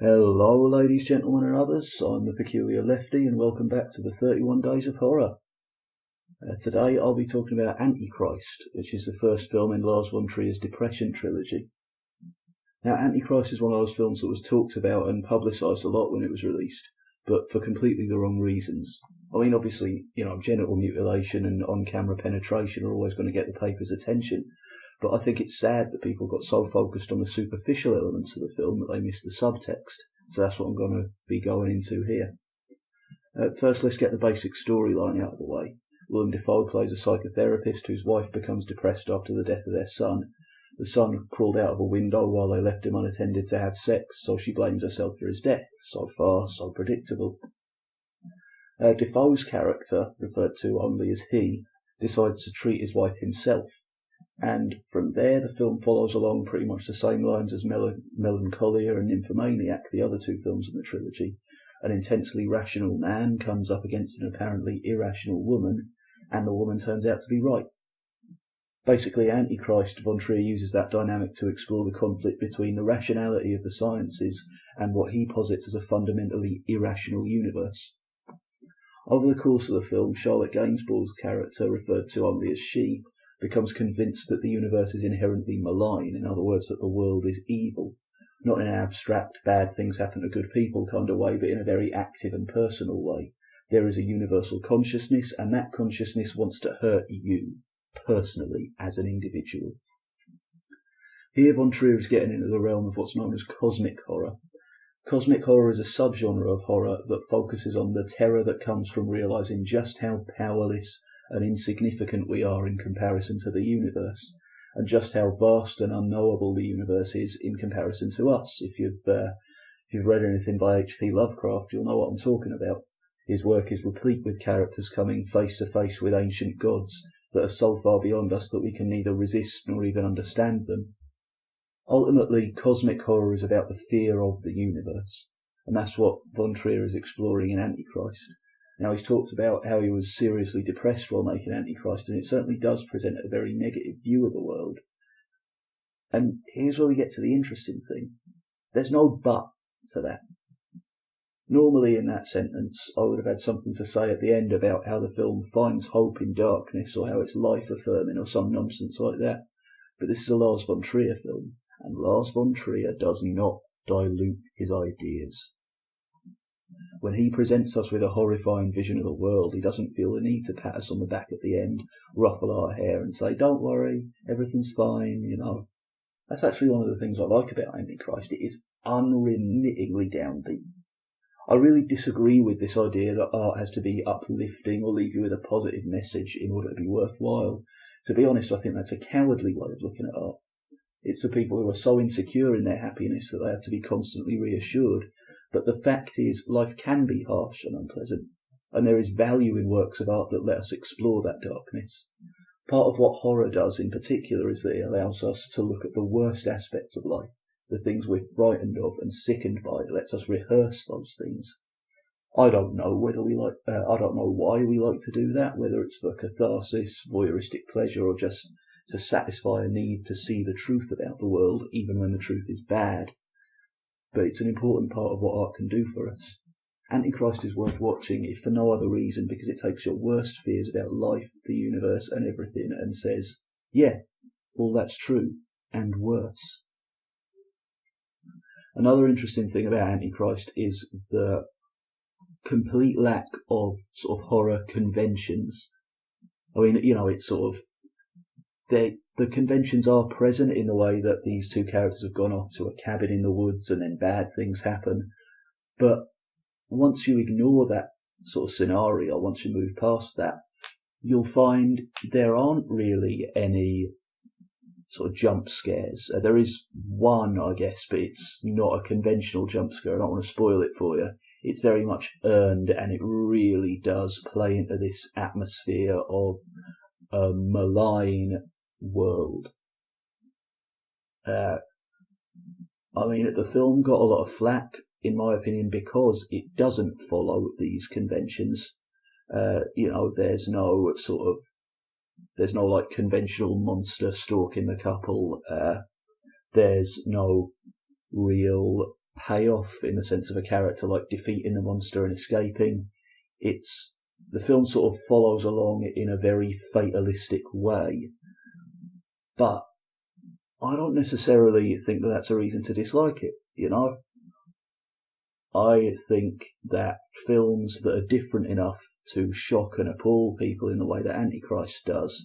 Hello, ladies, gentlemen, and others. I'm the Peculiar Lefty, and welcome back to the 31 Days of Horror. Today, I'll be talking about Antichrist, which is the first film in Lars von Trier's Depression trilogy. Now, Antichrist is one of those films that was talked about and publicised a lot when it was released, but for completely the wrong reasons. I mean, obviously, genital mutilation and on-camera penetration are always going to get the paper's attention, but I think it's sad that people got so focused on the superficial elements of the film that they missed the subtext. So that's what I'm going to be going into here. First, let's get the basic storyline out of the way. Willem Dafoe plays a psychotherapist whose wife becomes depressed after the death of their son. The son crawled out of a window while they left him unattended to have sex, so she blames herself for his death. So far, so predictable. Dafoe's character, referred to only as he, decides to treat his wife himself. And from there, the film follows along pretty much the same lines as Melancholia and Nymphomaniac, the other two films in the trilogy. An intensely rational man comes up against an apparently irrational woman, and the woman turns out to be right. Basically, Antichrist, von Trier uses that dynamic to explore the conflict between the rationality of the sciences and what he posits as a fundamentally irrational universe. Over the course of the film, Charlotte Gainsbourg's character, referred to only as she, becomes convinced that the universe is inherently malign, in other words, that the world is evil. Not in an abstract, bad things happen to good people kind of way, but in a very active and personal way. There is a universal consciousness, and that consciousness wants to hurt you, personally, as an individual. Here, von Trier is getting into the realm of what's known as cosmic horror. Cosmic horror is a subgenre of horror that focuses on the terror that comes from realizing just how powerless and insignificant we are in comparison to the universe, and just how vast and unknowable the universe is in comparison to us. If you've read anything by H.P. Lovecraft, you'll know what I'm talking about. His work is replete with characters coming face to face with ancient gods that are so far beyond us that we can neither resist nor even understand them. Ultimately, cosmic horror is about the fear of the universe, and that's what von Trier is exploring in Antichrist. Now, he's talked about how he was seriously depressed while making Antichrist, and it certainly does present a very negative view of the world. And here's where we get to the interesting thing. There's no but to that. Normally in that sentence, I would have had something to say at the end about how the film finds hope in darkness, or how it's life-affirming, or some nonsense like that. But this is a Lars von Trier film, and Lars von Trier does not dilute his ideas. When he presents us with a horrifying vision of the world, he doesn't feel the need to pat us on the back at the end, ruffle our hair and say, "Don't worry, everything's fine," That's actually one of the things I like about Antichrist. It is unremittingly downbeat. I really disagree with this idea that art has to be uplifting or leave you with a positive message in order to be worthwhile. To be honest, I think that's a cowardly way of looking at art. It's the people who are so insecure in their happiness that they have to be constantly reassured. But the fact is, life can be harsh and unpleasant, and there is value in works of art that let us explore that darkness. Part of what horror does in particular is that it allows us to look at the worst aspects of life, the things we're frightened of and sickened by. It lets us rehearse those things. I don't know why we like to do that, whether it's for catharsis, voyeuristic pleasure, or just to satisfy a need to see the truth about the world, even when the truth is bad. But it's an important part of what art can do for us. Antichrist is worth watching, if for no other reason, because it takes your worst fears about life, the universe, and everything, and says, yeah, all that's true, and worse. Another interesting thing about Antichrist is the complete lack of sort of horror conventions. I mean, it's sort of, the conventions are present in the way that these two characters have gone off to a cabin in the woods and then bad things happen. But once you ignore that sort of scenario, once you move past that, you'll find there aren't really any sort of jump scares. There is one, I guess, but it's not a conventional jump scare. I don't want to spoil it for you. It's very much earned, and it really does play into this atmosphere of a malign world. The film got a lot of flack, in my opinion, because it doesn't follow these conventions. There's no like conventional monster stalking the couple. There's no real payoff in the sense of a character like defeating the monster and escaping. The film sort of follows along in a very fatalistic way, but I don't necessarily think that that's a reason to dislike it, you know? I think that films that are different enough to shock and appall people in the way that Antichrist does,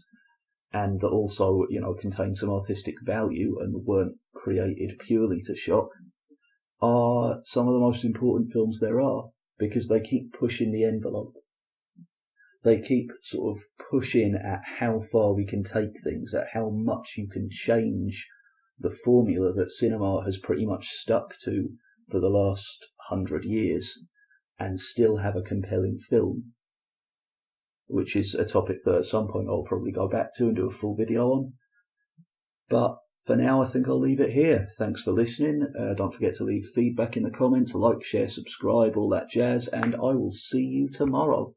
and that also, you know, contain some artistic value and weren't created purely to shock, are some of the most important films there are, because they keep pushing the envelope. They keep sort of pushing at how far we can take things, at how much you can change the formula that cinema has pretty much stuck to for the last 100 years and still have a compelling film, which is a topic that at some point I'll probably go back to and do a full video on. But for now, I think I'll leave it here. Thanks for listening. Don't forget to leave feedback in the comments, like, share, subscribe, all that jazz, and I will see you tomorrow.